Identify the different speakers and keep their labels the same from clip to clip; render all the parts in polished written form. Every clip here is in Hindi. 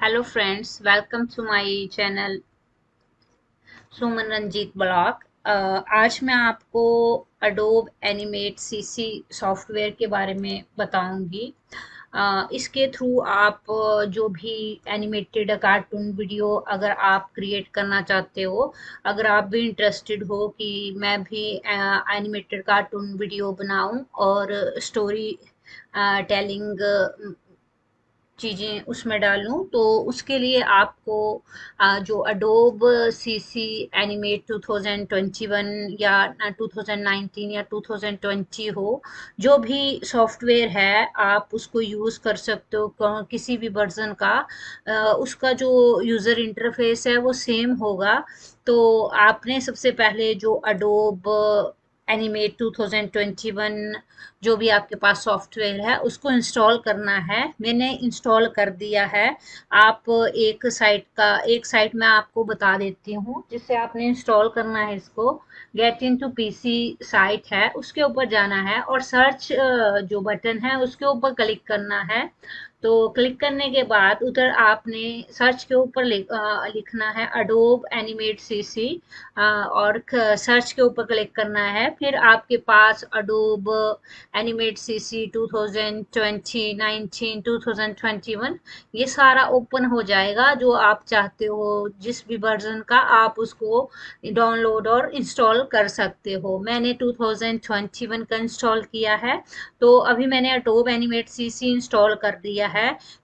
Speaker 1: Hello friends, welcome to my channel Suman Ranjit blog. आज मैं आपको अडोब एनिमेट सीसी सॉफ्टवेयर के बारे में बताऊंगी। इसके थ्रू आप जो भी एनिमेटेड कार्टून वीडियो अगर आप क्रिएट करना चाहते हो, अगर आप भी इंटरेस्टेड हो कि मैं भी एनिमेटेड कार्टून वीडियो बनाऊं और स्टोरी टेलिंग चीज़ें उसमें डालूँ, तो उसके लिए आपको जो अडोब सीसी एनिमेट 2021 या 2019 या 2020 हो, जो भी सॉफ्टवेयर है आप उसको यूज़ कर सकते हो। किसी भी वर्जन का उसका जो यूज़र इंटरफेस है वो सेम होगा। तो आपने सबसे पहले जो अडोब एनिमेट 2021 जो भी आपके पास सॉफ्टवेयर है उसको इंस्टॉल करना है। मैंने इंस्टॉल कर दिया है। आप एक साइट मैं आपको बता देती हूँ जिससे आपने इंस्टॉल करना है। इसको get in to PC site है, उसके ऊपर जाना है और सर्च जो बटन है उसके ऊपर क्लिक करना है। तो क्लिक करने के बाद उधर आपने सर्च के ऊपर लिखना है अडोब एनिमेट सीसी और सर्च के ऊपर क्लिक करना है। फिर आपके पास अडोब एनिमेट सीसी 2020 19 2021 ये सारा ओपन हो जाएगा। जो आप चाहते हो जिस भी वर्जन का आप उसको डाउनलोड और इंस्टॉल कर सकते हो। मैंने 2021 का इंस्टॉल किया है, तो अभी मैंने अडोब एनिमेट सीसी इंस्टॉल कर दिया है।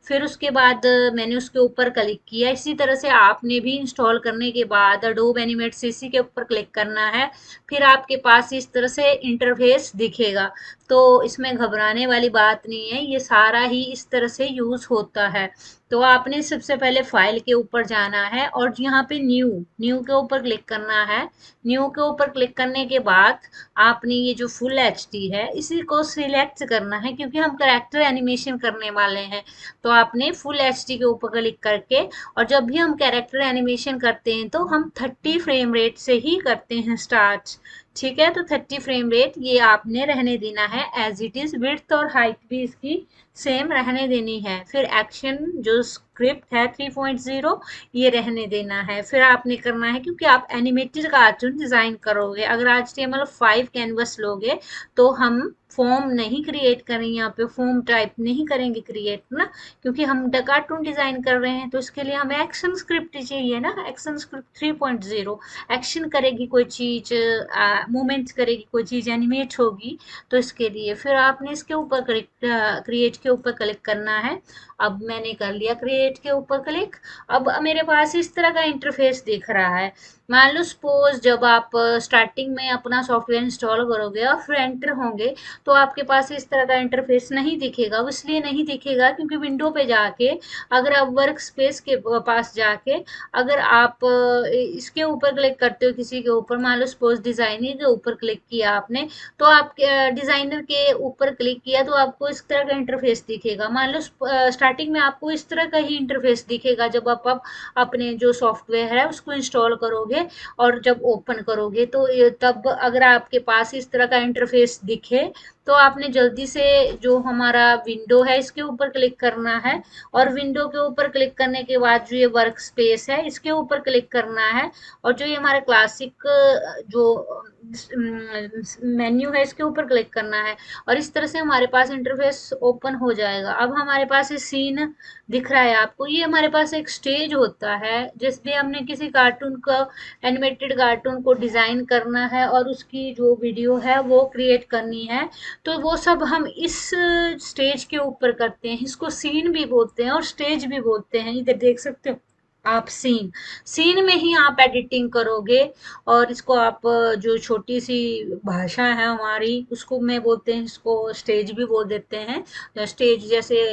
Speaker 1: फिर उसके बाद मैंने उसके ऊपर क्लिक किया। इसी तरह से आपने भी इंस्टॉल करने के बाद अडोब एनिमेट सीसी के ऊपर क्लिक करना है। फिर आपके पास इस तरह से इंटरफेस दिखेगा। तो इसमें घबराने वाली बात नहीं है, ये सारा ही इस तरह से यूज होता है। तो आपने सबसे पहले फाइल के ऊपर जाना है और यहाँ पे न्यू न्यू के ऊपर क्लिक करना है। न्यू के ऊपर क्लिक करने के बाद आपने ये जो फुल एचडी है इसी को सिलेक्ट करना है, क्योंकि हम कैरेक्टर एनिमेशन करने वाले हैं। तो आपने फुल एचडी के ऊपर क्लिक करके, और जब भी हम कैरेक्टर एनिमेशन करते हैं तो हम 30 फ्रेम रेट से ही करते हैं स्टार्ट। ठीक है, तो 30 फ्रेम रेट ये आपने रहने देना है एज इट इज। विड्थ और हाइट भी इसकी सेम रहने देनी है। फिर एक्शन जो स्क्रिप्ट है 3.0 ये रहने देना है। फिर आपने करना है, क्योंकि आप एनिमेटेड कार्टून डिजाइन करोगे, अगर HTML5 कैनवस लोगे तो हम फॉर्म नहीं क्रिएट करेंगे, यहाँ पे फॉर्म टाइप नहीं करेंगे क्रिएट ना, क्योंकि हम कार्टून डिजाइन कर रहे हैं। तो इसके लिए हमें एक्शन स्क्रिप्ट चाहिए ना, एक्शन स्क्रिप्ट 3.0। एक्शन करेगी कोई चीज, मूवमेंट करेगी कोई चीज, एनिमेट होगी। तो इसके लिए फिर आपने इसके ऊपर क्रिएट के ऊपर क्लिक करना है। अब मैंने कर लिया क्रिएट के ऊपर क्लिक। अब मेरे पास इस तरह का इंटरफेस दिख रहा है। मान लो सपोज जब आप स्टार्टिंग में अपना सॉफ्टवेयर इंस्टॉल करोगे और फिर एंटर होंगे, तो आपके पास इस तरह का इंटरफेस नहीं दिखेगा। वो इसलिए नहीं दिखेगा क्योंकि विंडो पे जाके, अगर आप वर्क स्पेस के पास जाके अगर आप इसके ऊपर क्लिक करते हो किसी के ऊपर, मान लो सपोज डिजाइनर के ऊपर क्लिक किया आपने, तो आप डिजाइनर के ऊपर क्लिक किया तो आपको इस तरह का इंटरफेस दिखेगा। मान लो स्टार्टिंग में आपको इस तरह का ही इंटरफेस दिखेगा जब आप अपने जो सॉफ्टवेयर है उसको इंस्टॉल करोगे और जब ओपन करोगे। तो तब अगर आपके पास इस तरह का इंटरफेस दिखे तो आपने जल्दी से जो हमारा विंडो है इसके ऊपर क्लिक करना है। और विंडो के ऊपर क्लिक करने के बाद जो ये वर्क स्पेस है इसके ऊपर क्लिक करना है। और जो ये हमारा क्लासिक जो मेन्यू है इसके ऊपर क्लिक करना है। और इस तरह से हमारे पास इंटरफेस ओपन हो जाएगा। अब हमारे पास ये सीन दिख रहा है आपको, ये हमारे पास एक स्टेज होता है जिस भी हमने किसी कार्टून का, एनिमेटेड कार्टून को डिजाइन करना है और उसकी जो वीडियो है वो क्रिएट करनी है। तो वो सब हम इस स्टेज के ऊपर करते हैं। इसको सीन भी बोलते हैं और स्टेज भी बोलते हैं। इधर देख सकते हो आप, सीन सीन में ही आप एडिटिंग करोगे। और इसको आप जो छोटी सी भाषा है हमारी उसको में बोलते हैं, इसको स्टेज भी बोल देते हैं। स्टेज जैसे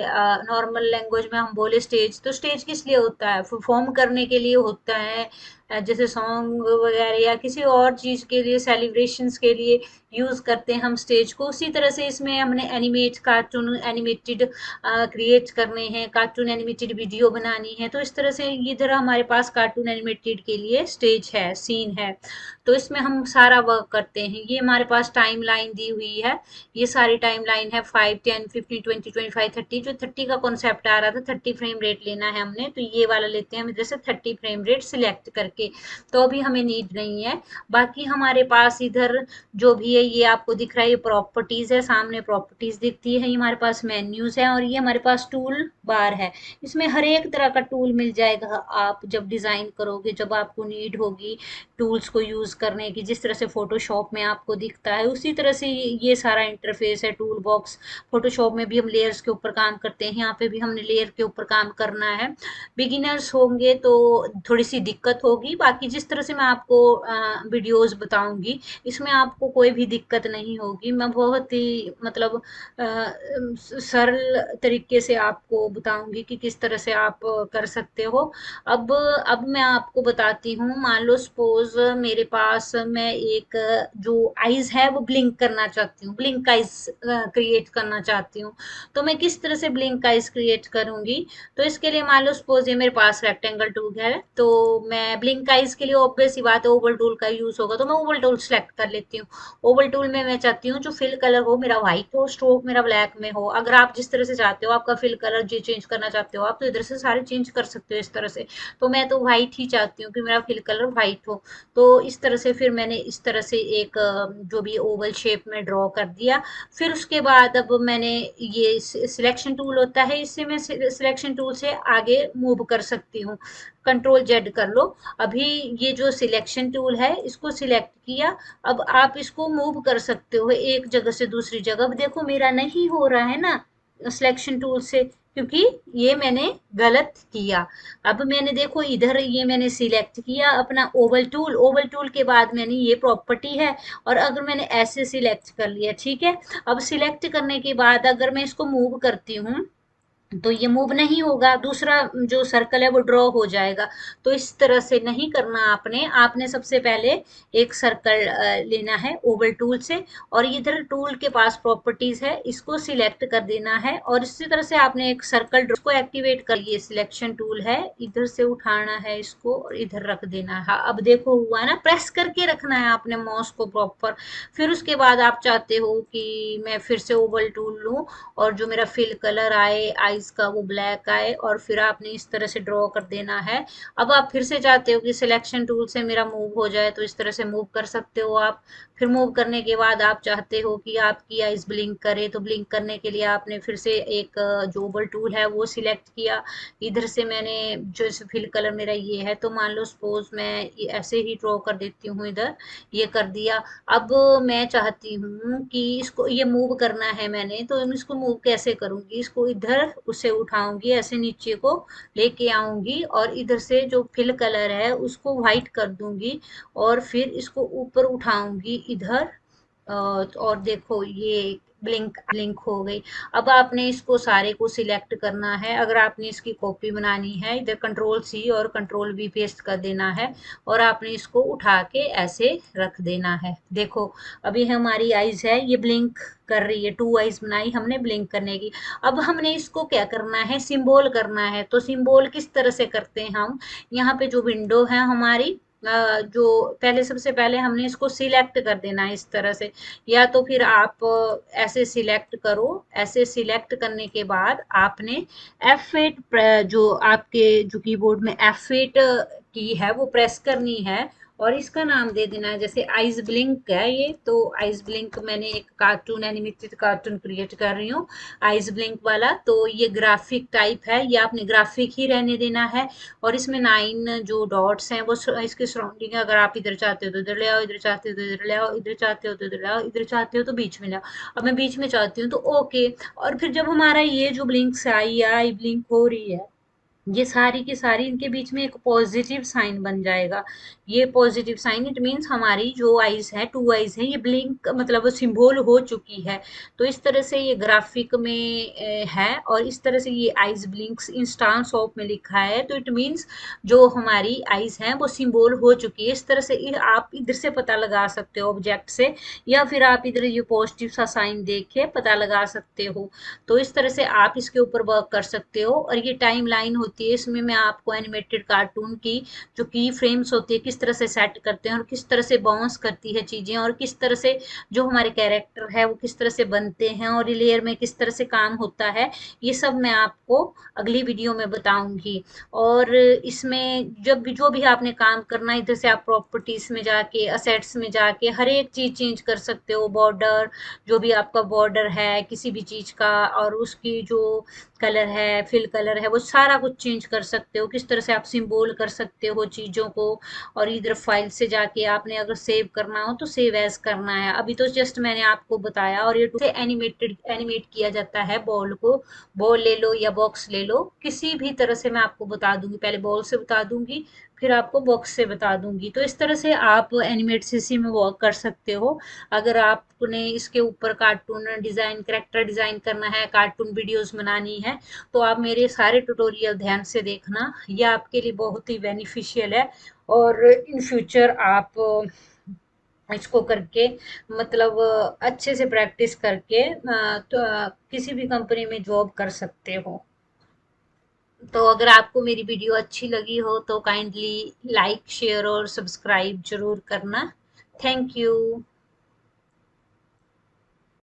Speaker 1: नॉर्मल लैंग्वेज में हम बोले स्टेज, तो स्टेज किस लिए होता है? परफॉर्म करने के लिए होता है। जैसे सॉन्ग वगैरह या किसी और चीज़ के लिए, सेलिब्रेशंस के लिए यूज़ करते हैं हम स्टेज को, उसी तरह से इसमें हमने कार्टून एनिमेटेड क्रिएट करने हैं, कार्टून एनिमेटेड वीडियो बनानी है। तो इस तरह से इधर हमारे पास कार्टून एनिमेटेड के लिए स्टेज है, सीन है। तो इसमें हम सारा वर्क करते हैं। ये हमारे पास टाइम लाइन दी हुई है, ये सारी टाइम लाइन है 5, 10, 15, 20, 25, 30। जो 30 का कॉन्सेप्ट आ रहा था, 30 फ्रेम रेट लेना है हमने, तो ये वाला लेते हैं हम इधर से 30 फ्रेम रेट सिलेक्ट करके। तो अभी हमें नीड नहीं है। बाकी हमारे पास इधर जो भी है, ये आपको दिख रहा है, ये प्रॉपर्टीज है, सामने प्रॉपर्टीज दिखती है, ये हमारे पास मेन्यूज है, और ये हमारे पास टूल बार है। इसमें हर एक तरह का टूल मिल जाएगा। आप जब डिजाइन करोगे, जब आपको नीड होगी टूल्स को यूज करने की, जिस तरह से फोटोशॉप में आपको दिखता है, उसी तरह से ये सारा इंटरफेस है, टूल बॉक्स। फोटोशॉप में भी हम लेयर्स के ऊपर काम करते हैं, यहाँ पे भी हमने लेयर के ऊपर काम करना है। बिगिनर्स होंगे तो थोड़ी सी दिक्कत होगी, बाकी जिस तरह से मैं आपको वीडियोस बताऊंगी, इसमें आपको कोई भी दिक्कत नहीं होगी। मैं बहुत ही मतलब सरल तरीके से आपको बताऊंगी कि किस तरह से आप कर सकते हो। अब मैं आपको बताती हूँ। मान लो सपोज मेरे पास, मैं एक जो आईज है वो ब्लिंक करना चाहती हूँ, ब्लिंक आईज क्रिएट करना चाहती हूँ। तो मैं किस तरह से ब्लिंक आईज क्रिएट करूंगी? तो इसके लिए मान लो सपोज ये मेरे पास रेक्टेंगल टूल है, तो मैं ब्लिंक आईज के लिए ऑब्वियस सी बात है ओवल टूल का यूज होगा, तो मैं ओवल टूल सेलेक्ट कर लेती हूँ। ओवल टूल में मैं चाहती हूँ जो फिल कलर हो मेरा व्हाइट हो, स्ट्रोक मेरा ब्लैक में हो। अगर आप जिस तरह से चाहते हो, आपका फिल कलर जो चेंज करना चाहते हो आप, तो इधर से सारे चेंज कर सकते हो इस तरह से। तो मैं तो व्हाइट ही चाहती हूँ कि मेरा फिल कलर व्हाइट हो। तो इस तरह से फिर मैंने इस तरह से एक जो भी ओवल शेप में ड्रॉ कर दिया। फिर उसके बाद अब मैंने ये सिलेक्शन टूल होता है, इससे मैं सिलेक्शन टूल से आगे मूव कर सकती हूँ। कंट्रोल जेड कर लो। अभी ये जो सिलेक्शन टूल है, इसको सिलेक्ट किया। अब आप इसको मूव कर सकते हो एक जगह से दूसरी जगह। अब देखो मेरा नहीं हो रहा है ना सिलेक्शन टूल से, क्योंकि ये मैंने गलत किया। अब मैंने देखो इधर ये मैंने सिलेक्ट किया अपना ओवल टूल, ओवल टूल के बाद मैंने ये प्रॉपर्टी है, और अगर मैंने ऐसे सिलेक्ट कर लिया, ठीक है। अब सिलेक्ट करने के बाद अगर मैं इसको मूव करती हूँ, तो ये मूव नहीं होगा, दूसरा जो सर्कल है वो ड्रॉ हो जाएगा। तो इस तरह से नहीं करना आपने। आपने सबसे पहले एक सर्कल लेना है ओवल टूल से, और इधर टूल के पास प्रॉपर्टीज है, इसको सिलेक्ट कर देना है, और इसी तरह से आपने एक सर्कल को एक्टिवेट कर लिए। सिलेक्शन टूल है, इधर से उठाना है इसको और इधर रख देना है। अब देखो हुआ ना, प्रेस करके रखना है आपने माउस को प्रॉपर। फिर उसके बाद आप चाहते हो कि मैं फिर से ओवल टूल लूं, और जो मेरा फिल कलर आए आईज का वो ब्लैक आए, और फिर आपने इस तरह से ड्रॉ कर देना है। अब आप फिर से चाहते हो कि सिलेक्शन टूल से मेरा मूव हो जाए, तो इस तरह से मूव कर सकते हो आप। फिर मूव करने के बाद आप चाहते हो कि आपकी आईज ब्लिंक करे, तो ब्लिंक करने के लिए आपने फिर से एक जो ओवल टूल है वो सिलेक्ट किया। इधर से मैंने जो फिल कलर मेरा ये है, तो मान लो सपोज मैं ये ऐसे ही ड्रॉ कर देती हूँ इधर, ये कर दिया। अब मैं चाहती हूँ कि इसको ये मूव करना है मैंने, तो इसको मूव कैसे करूंगी? इसको इधर उसे उठाऊंगी, ऐसे नीचे को लेके आऊंगी, और इधर से जो फिल कलर है उसको व्हाइट कर दूंगी, और फिर इसको ऊपर उठाऊंगी इधर। और देखो ये ब्लिंक ब्लिंक हो गई। अब आपने इसको सारे को सिलेक्ट करना है। अगर आपने इसकी कॉपी बनानी है, इधर कंट्रोल सी और कंट्रोल वी पेस्ट कर देना है, और आपने इसको उठा के ऐसे रख देना है। देखो अभी हमारी आईज है, ये ब्लिंक कर रही है, 2 आईज बनाई हमने ब्लिंक करने की। अब हमने इसको क्या करना है, सिंबल करना है। तो सिंबल किस तरह से करते हैं हम? यहाँ पे जो विंडो है हमारी, जो पहले सबसे पहले हमने इसको सिलेक्ट कर देना है इस तरह से, या तो फिर आप ऐसे सिलेक्ट करो। ऐसे सिलेक्ट करने के बाद आपने F8, जो आपके जो कीबोर्ड में F8 की है वो प्रेस करनी है, और इसका नाम दे देना है, जैसे आइज ब्लिंक है ये, तो आइज ब्लिंक मैंने एक कार्टून एनिमेटेड कार्टून क्रिएट कर रही हूँ आइज ब्लिंक वाला। तो ये ग्राफिक टाइप है, ये आपने ग्राफिक ही रहने देना है। और इसमें 9 जो डॉट्स हैं वो इसके सराउंडिंग है। अगर आप इधर चाहते हो तो इधर ले आओ, इधर चाहते हो तो इधर ले आओ, इधर चाहते हो तो इधर ले आओ, इधर चाहते हो तो बीच में ले आओ। अब मैं बीच में चाहती हूँ तो ओके। और फिर जब हमारा ये जो ब्लिंक्स आई ब्लिंक हो रही है, ये सारी की सारी इनके बीच में एक पॉजिटिव साइन बन जाएगा। ये पॉजिटिव साइन इट मीन्स हमारी जो आईज है, टू आईज है, ये ब्लिंक मतलब सिंबल हो चुकी है। तो इस तरह से ये ग्राफिक में है, और इस तरह से ये eyes blinks in stars of में लिखा है। तो इट मीन्स जो हमारी आईज है वो सिंबल हो चुकी है। इस तरह से आप इधर से पता लगा सकते हो ऑब्जेक्ट से, या फिर आप इधर ये पॉजिटिव सा साइन देख के पता लगा सकते हो। तो इस तरह से आप इसके ऊपर वर्क कर सकते हो। और ये टाइम लाइन होती है, इसमें मैं आपको एनिमेटेड कार्टून की जो की फ्रेम्स होती है किस तरह से सेट करते हैं, और किस तरह से बाउंस करती है चीजें, और किस तरह से जो हमारे कैरेक्टर है वो किस तरह से बनते हैं, और लेयर में किस तरह से काम होता है, ये सब मैं आपको अगली वीडियो में बताऊंगी। और इसमें जब भी जो भी आपने काम करना है, इधर से आप प्रॉपर्टीज में जाके, असेट्स में जाके हर एक चीज चेंज कर सकते हो। बॉर्डर, जो भी आपका बॉर्डर है किसी भी चीज का, और उसकी जो कलर है, फिल कलर है, वो सारा कुछ चेंज कर सकते हो। किस तरह से आप सिंबल कर सकते हो चीजों को। और इधर फाइल से जाके आपने अगर सेव करना हो तो सेव एज करना है। अभी तो जस्ट मैंने आपको बताया। और ये से एनिमेट किया जाता है बॉल को। बॉल ले लो या बॉक्स ले लो, किसी भी तरह से मैं आपको बता दूंगी। पहले बॉल से बता दूंगी, फिर आपको बॉक्स से बता दूंगी। तो इस तरह से आप एनिमेट सीसी में वर्क कर सकते हो। अगर आपने इसके ऊपर कार्टून डिजाइन, कैरेक्टर डिजाइन करना है, कार्टून वीडियोस बनानी है, तो आप मेरे सारे ट्यूटोरियल ध्यान से देखना। ये आपके लिए बहुत ही बेनिफिशियल है। और इन फ्यूचर आप इसको करके मतलब अच्छे से प्रैक्टिस करके तो किसी भी कंपनी में जॉब कर सकते हो। तो अगर आपको मेरी वीडियो अच्छी लगी हो तो काइंडली लाइक, शेयर और सब्सक्राइब जरूर करना। Thank you.